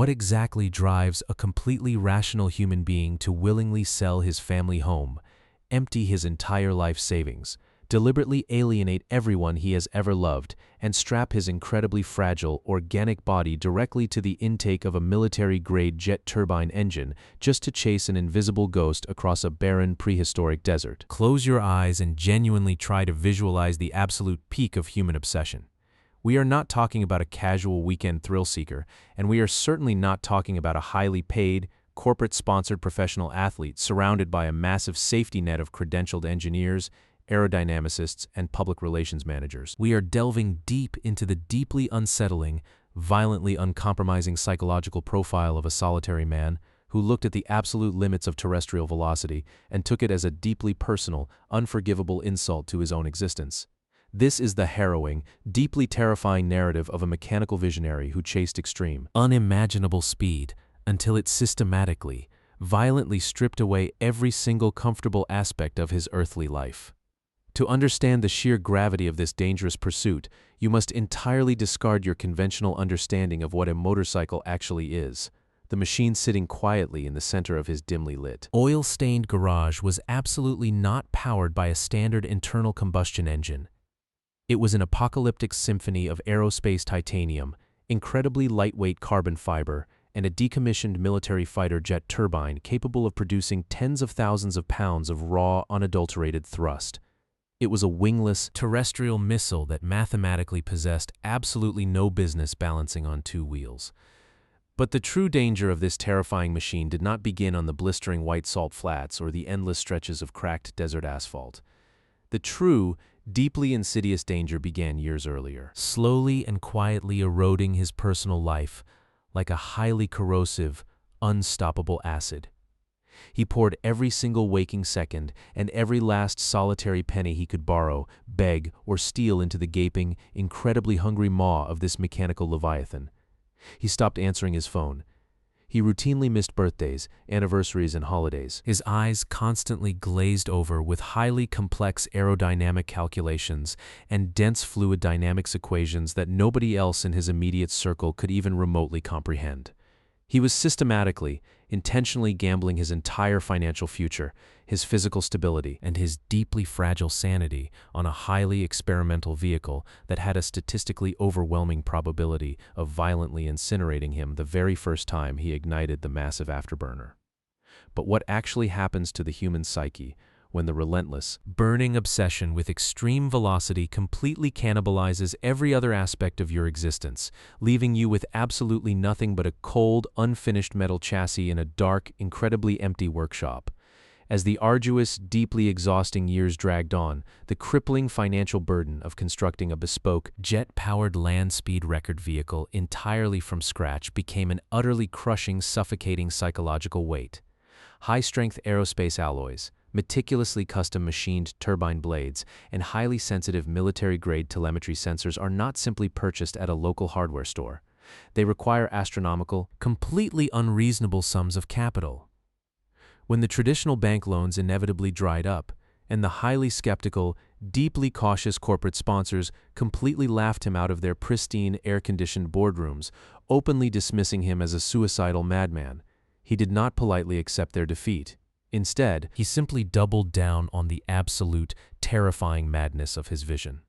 What exactly drives a completely rational human being to willingly sell his family home, empty his entire life savings, deliberately alienate everyone he has ever loved, and strap his incredibly fragile, organic body directly to the intake of a military-grade jet turbine engine just to chase an invisible ghost across a barren, prehistoric desert? Close your eyes and genuinely try to visualize the absolute peak of human obsession. We are not talking about a casual weekend thrill-seeker, and we are certainly not talking about a highly paid, corporate-sponsored professional athlete surrounded by a massive safety net of credentialed engineers, aerodynamicists, and public relations managers. We are delving deep into the deeply unsettling, violently uncompromising psychological profile of a solitary man who looked at the absolute limits of terrestrial velocity and took it as a deeply personal, unforgivable insult to his own existence. This is the harrowing, deeply terrifying narrative of a mechanical visionary who chased extreme, unimaginable speed until it systematically, violently stripped away every single comfortable aspect of his earthly life. To understand the sheer gravity of this dangerous pursuit, you must entirely discard your conventional understanding of what a motorcycle actually is, the machine sitting quietly in the center of his dimly lit, oil-stained garage was absolutely not powered by a standard internal combustion engine. It was an apocalyptic symphony of aerospace titanium, incredibly lightweight carbon fiber, and a decommissioned military fighter jet turbine capable of producing tens of thousands of pounds of raw, unadulterated thrust. It was a wingless, terrestrial missile that mathematically possessed absolutely no business balancing on two wheels. But the true danger of this terrifying machine did not begin on the blistering white salt flats or the endless stretches of cracked desert asphalt. The true, deeply insidious danger began years earlier, slowly and quietly eroding his personal life like a highly corrosive, unstoppable acid. He poured every single waking second and every last solitary penny he could borrow, beg, or steal into the gaping, incredibly hungry maw of this mechanical leviathan. He stopped answering his phone. He routinely missed birthdays, anniversaries, and holidays, his eyes constantly glazed over with highly complex aerodynamic calculations and dense fluid dynamics equations that nobody else in his immediate circle could even remotely comprehend. He was systematically, intentionally gambling his entire financial future, his physical stability, and his deeply fragile sanity on a highly experimental vehicle that had a statistically overwhelming probability of violently incinerating him the very first time he ignited the massive afterburner. But what actually happens to the human psyche when the relentless, burning obsession with extreme velocity completely cannibalizes every other aspect of your existence, leaving you with absolutely nothing but a cold, unfinished metal chassis in a dark, incredibly empty workshop? As the arduous, deeply exhausting years dragged on, the crippling financial burden of constructing a bespoke, jet-powered land-speed record vehicle entirely from scratch became an utterly crushing, suffocating psychological weight. High-strength aerospace alloys, meticulously custom-machined turbine blades, and highly sensitive military-grade telemetry sensors are not simply purchased at a local hardware store. They require astronomical, completely unreasonable sums of capital. When the traditional bank loans inevitably dried up, and the highly skeptical, deeply cautious corporate sponsors completely laughed him out of their pristine, air-conditioned boardrooms, openly dismissing him as a suicidal madman, he did not politely accept their defeat. Instead, he simply doubled down on the absolute, terrifying madness of his vision.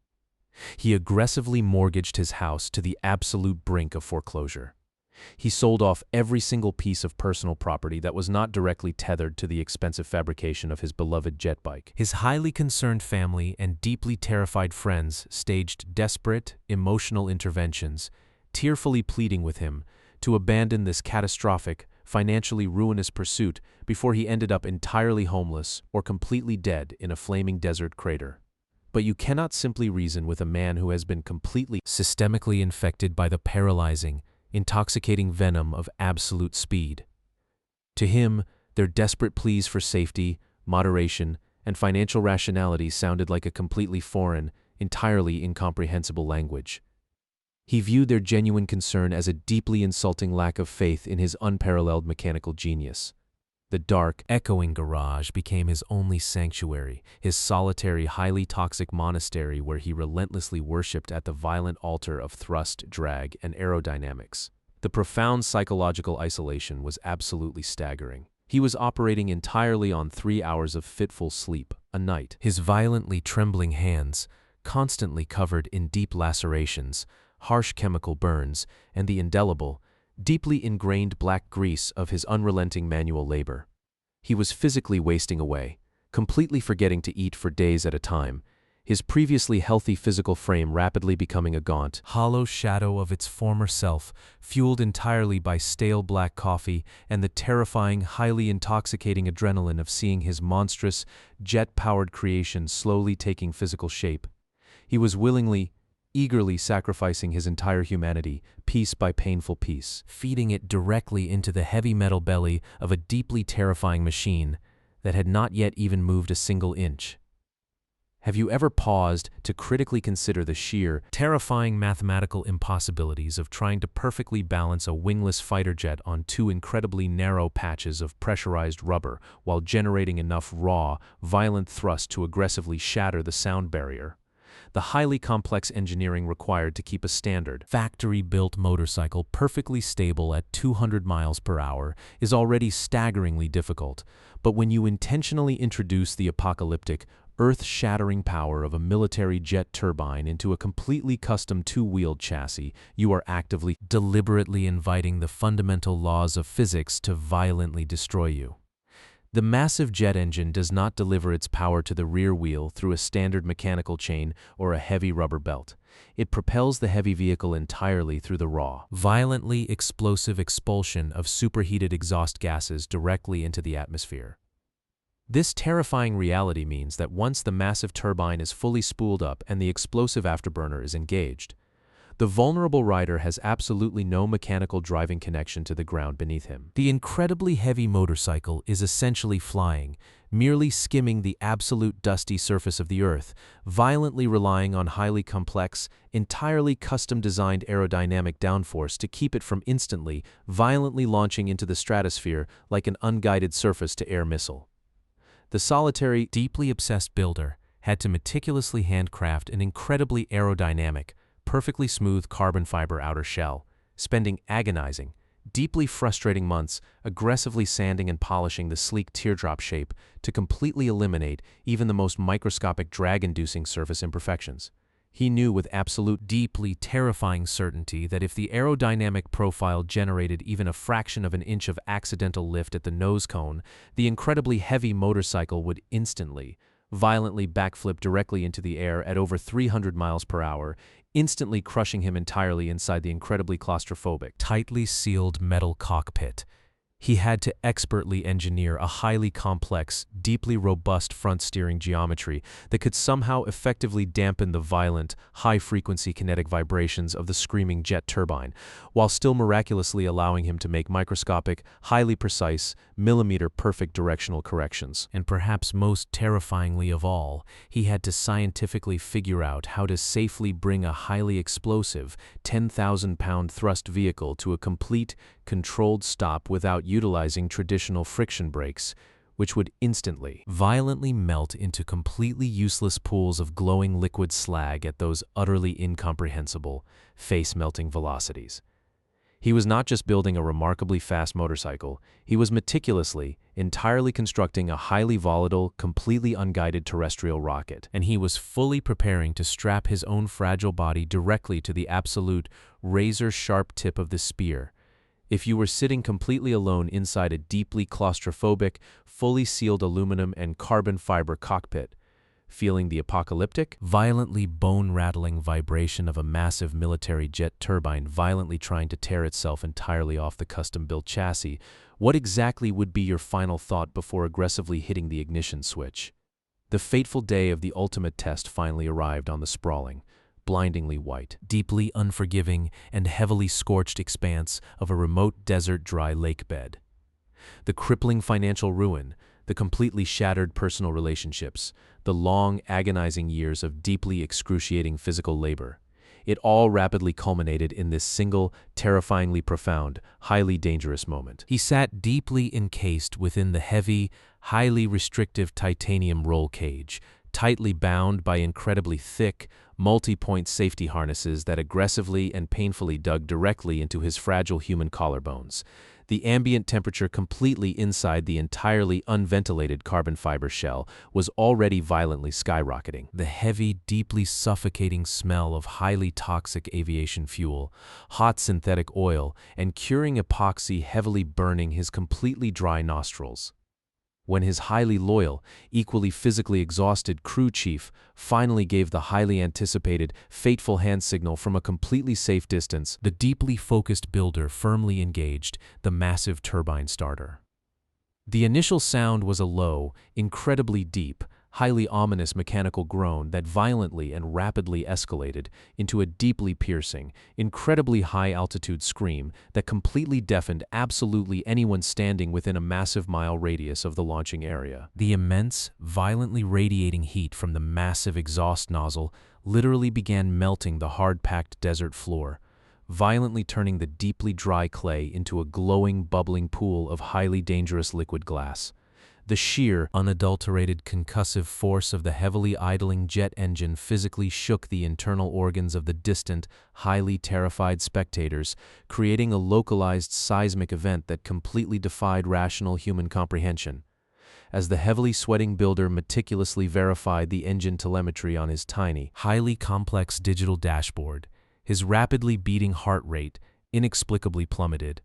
He aggressively mortgaged his house to the absolute brink of foreclosure. He sold off every single piece of personal property that was not directly tethered to the expensive fabrication of his beloved jet bike. His highly concerned family and deeply terrified friends staged desperate, emotional interventions, tearfully pleading with him to abandon this catastrophic, financially ruinous pursuit before he ended up entirely homeless or completely dead in a flaming desert crater. But you cannot simply reason with a man who has been completely, systemically infected by the paralyzing, intoxicating venom of absolute speed. To him, their desperate pleas for safety, moderation, and financial rationality sounded like a completely foreign, entirely incomprehensible language. He viewed their genuine concern as a deeply insulting lack of faith in his unparalleled mechanical genius. The dark, echoing garage became his only sanctuary, his solitary, highly toxic monastery where he relentlessly worshipped at the violent altar of thrust, drag, and aerodynamics. The profound psychological isolation was absolutely staggering. He was operating entirely on 3 hours of fitful sleep a night. His violently trembling hands, constantly covered in deep lacerations, harsh chemical burns, and the indelible, deeply ingrained black grease of his unrelenting manual labor. He was physically wasting away, completely forgetting to eat for days at a time, his previously healthy physical frame rapidly becoming a gaunt, hollow shadow of its former self, fueled entirely by stale black coffee and the terrifying, highly intoxicating adrenaline of seeing his monstrous, jet-powered creation slowly taking physical shape. He was willingly, eagerly sacrificing his entire humanity, piece by painful piece, feeding it directly into the heavy metal belly of a deeply terrifying machine that had not yet even moved a single inch. Have you ever paused to critically consider the sheer, terrifying mathematical impossibilities of trying to perfectly balance a wingless fighter jet on two incredibly narrow patches of pressurized rubber while generating enough raw, violent thrust to aggressively shatter the sound barrier? The highly complex engineering required to keep a standard, factory-built motorcycle perfectly stable at 200 miles per hour is already staggeringly difficult, but when you intentionally introduce the apocalyptic, earth-shattering power of a military jet turbine into a completely custom two-wheeled chassis, you are actively, deliberately inviting the fundamental laws of physics to violently destroy you. The massive jet engine does not deliver its power to the rear wheel through a standard mechanical chain or a heavy rubber belt. It propels the heavy vehicle entirely through the raw, violently explosive expulsion of superheated exhaust gases directly into the atmosphere. This terrifying reality means that once the massive turbine is fully spooled up and the explosive afterburner is engaged, the vulnerable rider has absolutely no mechanical driving connection to the ground beneath him. The incredibly heavy motorcycle is essentially flying, merely skimming the absolute dusty surface of the earth, violently relying on highly complex, entirely custom-designed aerodynamic downforce to keep it from instantly, violently launching into the stratosphere like an unguided surface-to-air missile. The solitary, deeply obsessed builder had to meticulously handcraft an incredibly aerodynamic, perfectly smooth carbon fiber outer shell, spending agonizing, deeply frustrating months aggressively sanding and polishing the sleek teardrop shape to completely eliminate even the most microscopic drag-inducing surface imperfections. He knew with absolute, deeply terrifying certainty that if the aerodynamic profile generated even a fraction of an inch of accidental lift at the nose cone, the incredibly heavy motorcycle would instantly, violently backflip directly into the air at over 300 miles per hour, instantly crushing him entirely inside the incredibly claustrophobic, tightly sealed metal cockpit. He had to expertly engineer a highly complex, deeply robust front steering geometry that could somehow effectively dampen the violent, high-frequency kinetic vibrations of the screaming jet turbine, while still miraculously allowing him to make microscopic, highly precise, millimeter-perfect directional corrections. And perhaps most terrifyingly of all, he had to scientifically figure out how to safely bring a highly explosive, 10,000-pound thrust vehicle to a complete, controlled stop without utilizing traditional friction brakes, which would instantly, violently melt into completely useless pools of glowing liquid slag at those utterly incomprehensible, face-melting velocities. He was not just building a remarkably fast motorcycle, he was meticulously, entirely constructing a highly volatile, completely unguided terrestrial rocket, and he was fully preparing to strap his own fragile body directly to the absolute, razor-sharp tip of the spear. If you were sitting completely alone inside a deeply claustrophobic, fully sealed aluminum and carbon fiber cockpit, feeling the apocalyptic, violently bone-rattling vibration of a massive military jet turbine violently trying to tear itself entirely off the custom-built chassis, what exactly would be your final thought before aggressively hitting the ignition switch? The fateful day of the ultimate test finally arrived on the sprawling, blindingly white, deeply unforgiving, and heavily scorched expanse of a remote desert dry lake bed. The crippling financial ruin, the completely shattered personal relationships, the long, agonizing years of deeply excruciating physical labor, it all rapidly culminated in this single, terrifyingly profound, highly dangerous moment. He sat deeply encased within the heavy, highly restrictive titanium roll cage, tightly bound by incredibly thick, multi-point safety harnesses that aggressively and painfully dug directly into his fragile human collarbones. The ambient temperature completely inside the entirely unventilated carbon fiber shell was already violently skyrocketing. The heavy, deeply suffocating smell of highly toxic aviation fuel, hot synthetic oil, and curing epoxy heavily burning his completely dry nostrils. When his highly loyal, equally physically exhausted crew chief finally gave the highly anticipated, fateful hand signal from a completely safe distance, the deeply focused builder firmly engaged the massive turbine starter. The initial sound was a low, incredibly deep, highly ominous mechanical groan that violently and rapidly escalated into a deeply piercing, incredibly high-altitude scream that completely deafened absolutely anyone standing within a massive mile radius of the launching area. The immense, violently radiating heat from the massive exhaust nozzle literally began melting the hard-packed desert floor, violently turning the deeply dry clay into a glowing, bubbling pool of highly dangerous liquid glass. The sheer, unadulterated concussive force of the heavily idling jet engine physically shook the internal organs of the distant, highly terrified spectators, creating a localized seismic event that completely defied rational human comprehension. As the heavily sweating builder meticulously verified the engine telemetry on his tiny, highly complex digital dashboard, his rapidly beating heart rate inexplicably plummeted.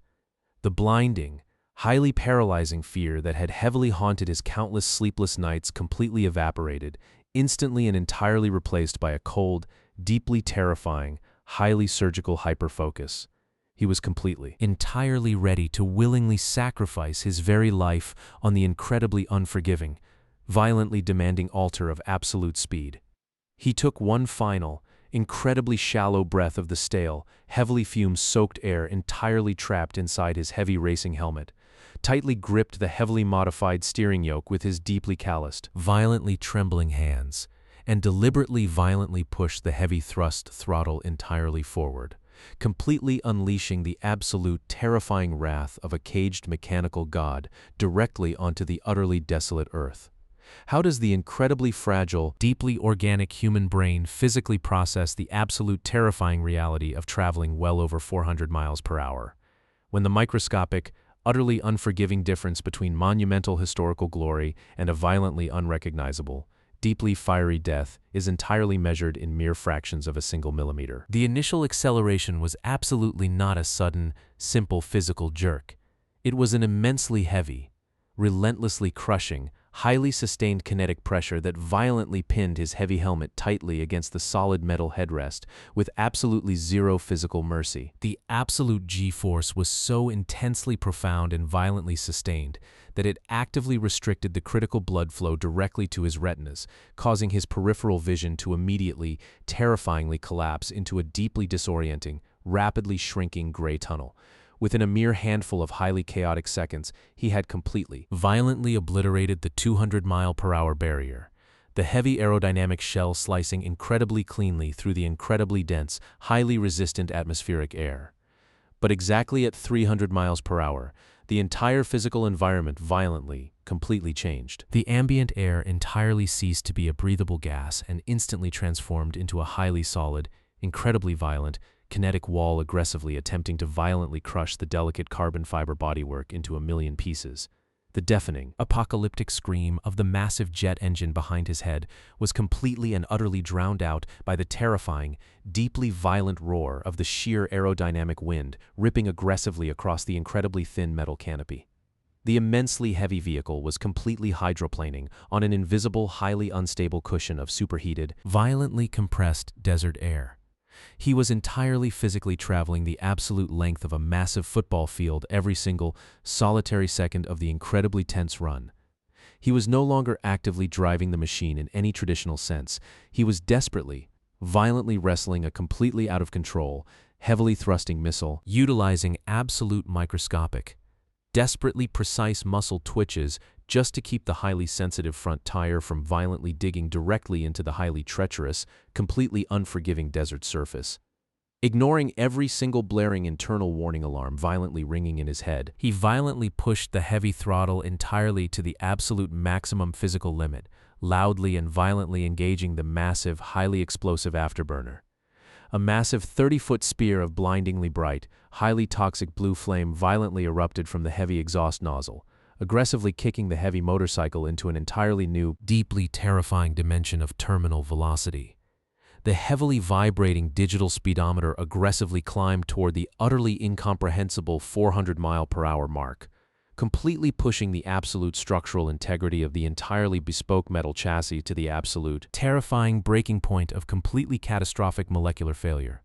The blinding, highly paralyzing fear that had heavily haunted his countless sleepless nights completely evaporated, instantly and entirely replaced by a cold, deeply terrifying, highly surgical hyperfocus. He was completely, entirely ready to willingly sacrifice his very life on the incredibly unforgiving, violently demanding altar of absolute speed. He took one final, incredibly shallow breath of the stale, heavily fume-soaked air entirely trapped inside his heavy racing helmet, tightly gripped the heavily modified steering yoke with his deeply calloused, violently trembling hands, and deliberately violently pushed the heavy thrust throttle entirely forward, completely unleashing the absolute terrifying wrath of a caged mechanical god directly onto the utterly desolate earth. How does the incredibly fragile, deeply organic human brain physically process the absolute terrifying reality of traveling well over 400 miles per hour? When the microscopic, utterly unforgiving difference between monumental historical glory and a violently unrecognizable, deeply fiery death is entirely measured in mere fractions of a single millimeter. The initial acceleration was absolutely not a sudden, simple physical jerk. It was an immensely heavy, relentlessly crushing, highly sustained kinetic pressure that violently pinned his heavy helmet tightly against the solid metal headrest with absolutely zero physical mercy. The absolute G-force was so intensely profound and violently sustained that it actively restricted the critical blood flow directly to his retinas, causing his peripheral vision to immediately, terrifyingly collapse into a deeply disorienting, rapidly shrinking gray tunnel. Within a mere handful of highly chaotic seconds, he had completely, violently obliterated the 200-mile-per-hour barrier, the heavy aerodynamic shell slicing incredibly cleanly through the incredibly dense, highly resistant atmospheric air. But exactly at 300 miles per hour, the entire physical environment violently, completely changed. The ambient air entirely ceased to be a breathable gas and instantly transformed into a highly solid, incredibly violent, kinetic wall aggressively attempting to violently crush the delicate carbon fiber bodywork into a million pieces. The deafening, apocalyptic scream of the massive jet engine behind his head was completely and utterly drowned out by the terrifying, deeply violent roar of the sheer aerodynamic wind ripping aggressively across the incredibly thin metal canopy. The immensely heavy vehicle was completely hydroplaning on an invisible, highly unstable cushion of superheated, violently compressed desert air. He was entirely physically traveling the absolute length of a massive football field every single, solitary second of the incredibly tense run. He was no longer actively driving the machine in any traditional sense. He was desperately, violently wrestling a completely out of control, heavily thrusting missile, utilizing absolute microscopic, desperately precise muscle twitches just to keep the highly sensitive front tire from violently digging directly into the highly treacherous, completely unforgiving desert surface. Ignoring every single blaring internal warning alarm violently ringing in his head, he violently pushed the heavy throttle entirely to the absolute maximum physical limit, loudly and violently engaging the massive, highly explosive afterburner. A massive 30-foot spear of blindingly bright, highly toxic blue flame violently erupted from the heavy exhaust nozzle, aggressively kicking the heavy motorcycle into an entirely new, deeply terrifying dimension of terminal velocity. The heavily vibrating digital speedometer aggressively climbed toward the utterly incomprehensible 400-mile-per-hour mark, completely pushing the absolute structural integrity of the entirely bespoke metal chassis to the absolute, terrifying breaking point of completely catastrophic molecular failure.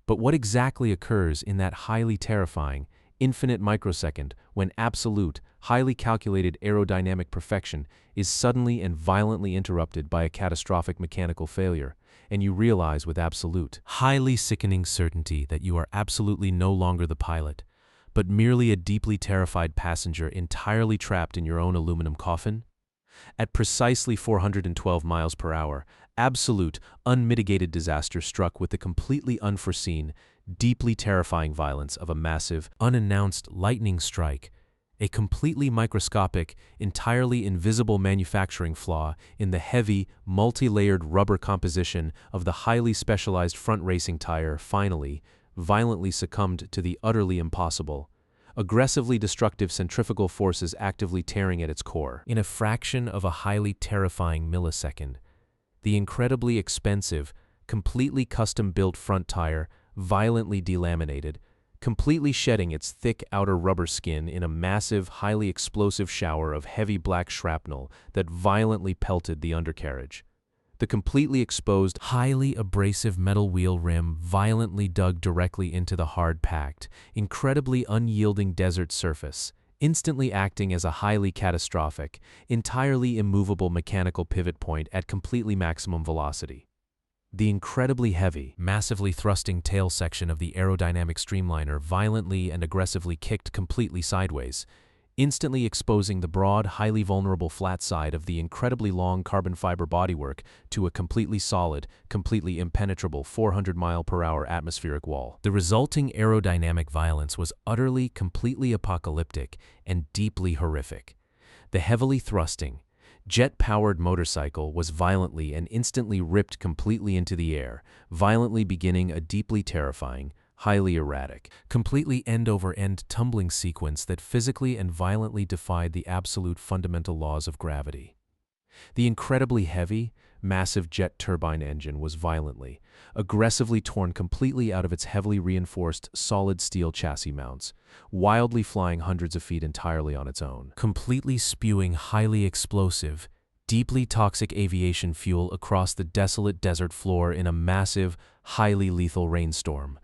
But what exactly occurs in that highly terrifying, infinite microsecond when absolute, highly calculated aerodynamic perfection is suddenly and violently interrupted by a catastrophic mechanical failure, and you realize with absolute, highly sickening certainty that you are absolutely no longer the pilot, but merely a deeply terrified passenger entirely trapped in your own aluminum coffin? At precisely 412 miles per hour, absolute, unmitigated disaster struck with the completely unforeseen, deeply terrifying violence of a massive, unannounced lightning strike, a completely microscopic, entirely invisible manufacturing flaw in the heavy, multi-layered rubber composition of the highly specialized front racing tire finally, violently succumbed to the utterly impossible, aggressively destructive centrifugal forces actively tearing at its core. In a fraction of a highly terrifying millisecond, the incredibly expensive, completely custom-built front tire violently delaminated, completely shedding its thick outer rubber skin in a massive, highly explosive shower of heavy black shrapnel that violently pelted the undercarriage. The completely exposed, highly abrasive metal wheel rim violently dug directly into the hard-packed, incredibly unyielding desert surface, instantly acting as a highly catastrophic, entirely immovable mechanical pivot point at completely maximum velocity. The incredibly heavy, massively thrusting tail section of the aerodynamic streamliner violently and aggressively kicked completely sideways, instantly exposing the broad, highly vulnerable flat side of the incredibly long carbon fiber bodywork to a completely solid, completely impenetrable 400-mile-per-hour atmospheric wall. The resulting aerodynamic violence was utterly, completely apocalyptic and deeply horrific. The heavily thrusting, jet-powered motorcycle was violently and instantly ripped completely into the air, violently beginning a deeply terrifying, highly erratic, completely end-over-end tumbling sequence that physically and violently defied the absolute fundamental laws of gravity. The incredibly heavy, massive jet turbine engine was violently, aggressively torn completely out of its heavily reinforced solid steel chassis mounts, wildly flying hundreds of feet entirely on its own, completely spewing highly explosive, deeply toxic aviation fuel across the desolate desert floor in a massive, highly lethal rainstorm.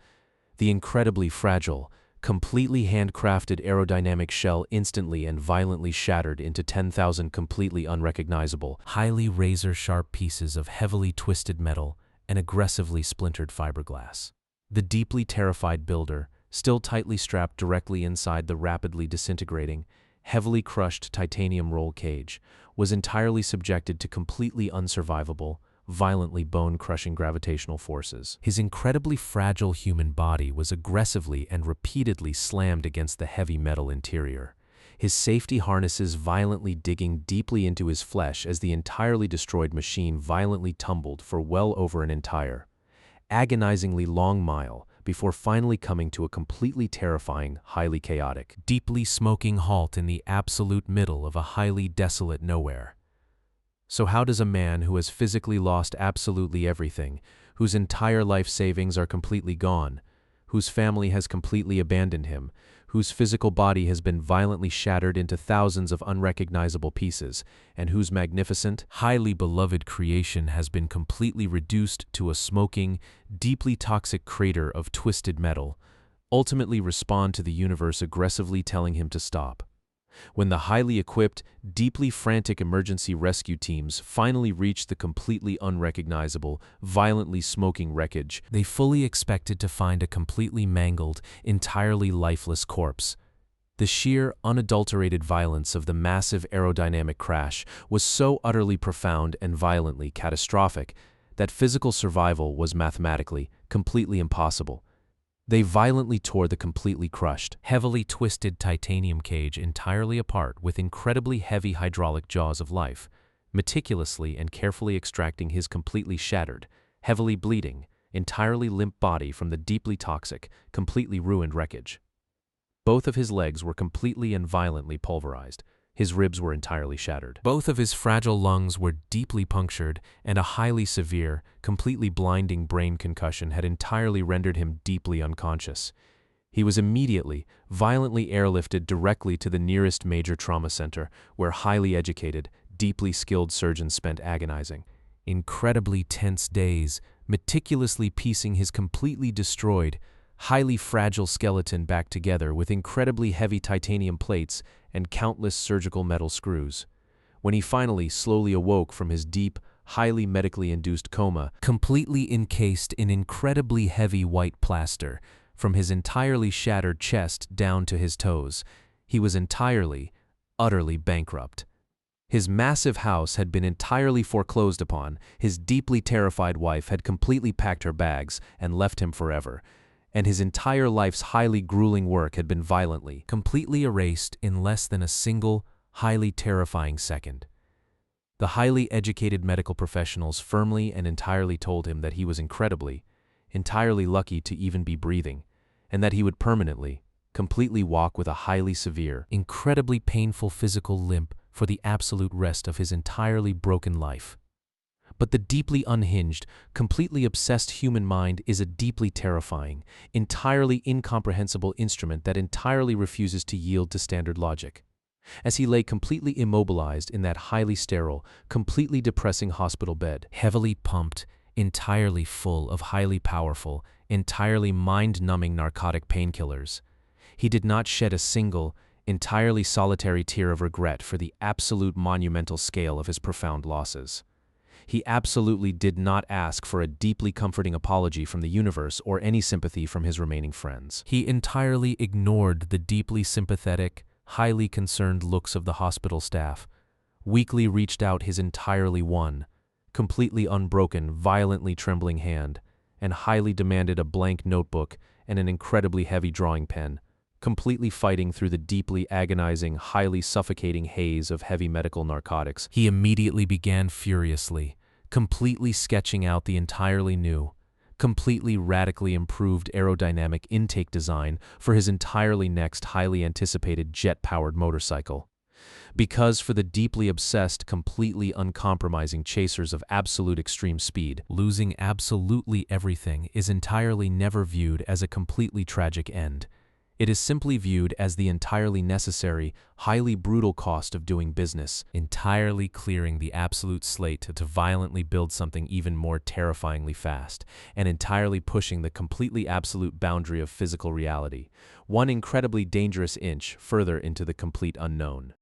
The incredibly fragile, completely handcrafted aerodynamic shell instantly and violently shattered into 10,000 completely unrecognizable, highly razor-sharp pieces of heavily twisted metal and aggressively splintered fiberglass. The deeply terrified builder, still tightly strapped directly inside the rapidly disintegrating, heavily crushed titanium roll cage, was entirely subjected to completely unsurvivable, violently bone-crushing gravitational forces. His incredibly fragile human body was aggressively and repeatedly slammed against the heavy metal interior, his safety harnesses violently digging deeply into his flesh as the entirely destroyed machine violently tumbled for well over an entire, agonizingly long mile before finally coming to a completely terrifying, highly chaotic, deeply smoking halt in the absolute middle of a highly desolate nowhere. So how does a man who has physically lost absolutely everything, whose entire life savings are completely gone, whose family has completely abandoned him, whose physical body has been violently shattered into thousands of unrecognizable pieces, and whose magnificent, highly beloved creation has been completely reduced to a smoking, deeply toxic crater of twisted metal, ultimately respond to the universe aggressively telling him to stop? When the highly equipped, deeply frantic emergency rescue teams finally reached the completely unrecognizable, violently smoking wreckage, they fully expected to find a completely mangled, entirely lifeless corpse. The sheer, unadulterated violence of the massive aerodynamic crash was so utterly profound and violently catastrophic that physical survival was mathematically, completely impossible. They violently tore the completely crushed, heavily twisted titanium cage entirely apart with incredibly heavy hydraulic jaws of life, meticulously and carefully extracting his completely shattered, heavily bleeding, entirely limp body from the deeply toxic, completely ruined wreckage. Both of his legs were completely and violently pulverized. His ribs were entirely shattered. Both of his fragile lungs were deeply punctured, and a highly severe, completely blinding brain concussion had entirely rendered him deeply unconscious. He was immediately, violently airlifted directly to the nearest major trauma center, where highly educated, deeply skilled surgeons spent agonizing, incredibly tense days, meticulously piecing his completely destroyed, highly fragile skeleton back together with incredibly heavy titanium plates and countless surgical metal screws. When he finally slowly awoke from his deep, highly medically induced coma, completely encased in incredibly heavy white plaster, from his entirely shattered chest down to his toes, he was entirely, utterly bankrupt. His massive house had been entirely foreclosed upon, his deeply terrified wife had completely packed her bags and left him forever, and his entire life's highly grueling work had been violently, completely erased in less than a single, highly terrifying second. The highly educated medical professionals firmly and entirely told him that he was entirely lucky to even be breathing, and that he would permanently, completely walk with a highly severe, incredibly painful physical limp for the absolute rest of his entirely broken life. But the deeply unhinged, completely obsessed human mind is a deeply terrifying, entirely incomprehensible instrument that entirely refuses to yield to standard logic. As he lay completely immobilized in that highly sterile, completely depressing hospital bed, heavily pumped, entirely full of highly powerful, entirely mind-numbing narcotic painkillers, he did not shed a single, entirely solitary tear of regret for the absolute monumental scale of his profound losses. He absolutely did not ask for a deeply comforting apology from the universe or any sympathy from his remaining friends. He entirely ignored the deeply sympathetic, highly concerned looks of the hospital staff, weakly reached out his entirely one, completely unbroken, violently trembling hand, and highly demanded a blank notebook and an incredibly heavy drawing pen, completely fighting through the deeply agonizing, highly suffocating haze of heavy medical narcotics. He immediately began furiously, completely sketching out the entirely new, completely radically improved aerodynamic intake design for his entirely next highly anticipated jet-powered motorcycle. Because for the deeply obsessed, completely uncompromising chasers of absolute extreme speed, losing absolutely everything is entirely never viewed as a completely tragic end. It is simply viewed as the entirely necessary, highly brutal cost of doing business, entirely clearing the absolute slate to violently build something even more terrifyingly fast, and entirely pushing the completely absolute boundary of physical reality, one incredibly dangerous inch further into the complete unknown.